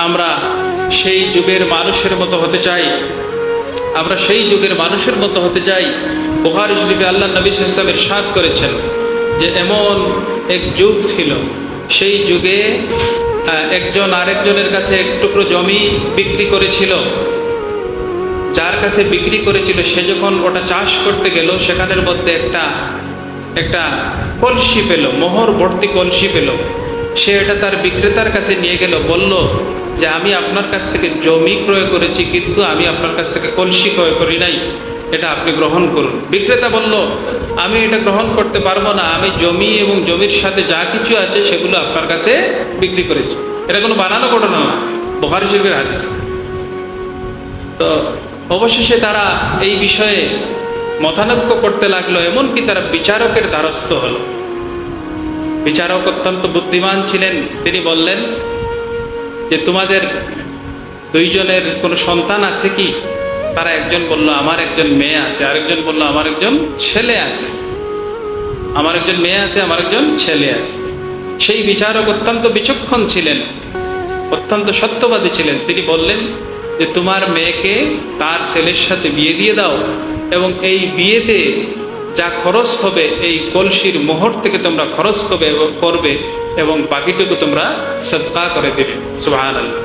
আমরা সেই যুগের মানুষের মতো হতে চাই, আমরা সেই যুগের মানুষের মতো হতে চাই। বুখারী শরীফে আল্লাহ নবী সাল্লাল্লাহু আলাইহি ওয়াসাল্লাম ইরশাদ করেছেন যে এমন এক যুগ ছিল, সেই যুগে একজন আরেকজনের কাছে এক টুকরো জমি বিক্রি করেছিল। যার কাছে বিক্রি করেছিল সে যখন ওটা চাষ করতে গেল, সেখানের মধ্যে একটা কলসি পেল, মোহর ভর্তি কলসি পেল। সে এটা তার বিক্রেতার কাছে নিয়ে গেল, বলল যে আমি আপনার কাছ থেকে জমি ক্রয় করেছি, কিন্তু আমি আপনার কাছ থেকে কলসি ক্রয় করি নাই, এটা আপনি গ্রহণ করুন। বিক্রেতা বলল আমি এটা গ্রহণ করতে পারবো না, আমি জমি এবং জমির সাথে যা কিছু আছে সেগুলো আপনার কাছে বিক্রি করেছি। এটা কোনো বানানো ঘটনা না, বুখারী শরীফের হাদিস। তো অবশেষে তারা এই বিষয়ে মতানৈক্য করতে লাগলো, এমনকি তারা বিচারকের দ্বারস্থ হলো। বিচারক অত্যন্ত বুদ্ধিমান ছিলেন, তিনি বললেন যে তোমাদের দুইজনের কোনো সন্তান আছে কি? তারা একজন বলল আমার একজন মেয়ে আছে, আরেকজন বলল আমার একজন ছেলে আছে। আমার একজন মেয়ে আছে, আমার একজন ছেলে আছে। সেই বিচারক অত্যন্ত বিচক্ষণ ছিলেন, অত্যন্ত সত্যবাদী ছিলেন। তিনি বললেন যে তোমার মেয়েকে তার ছেলের সাথে বিয়ে দিয়ে দাও, এবং এই বিয়েতে যা খরচ হবে এই কলসির মোহর থেকে তোমরা খরচ করবে এবং বাকিটুকু তোমরা সদকা করে দিবে। সুবহানাল্লাহ।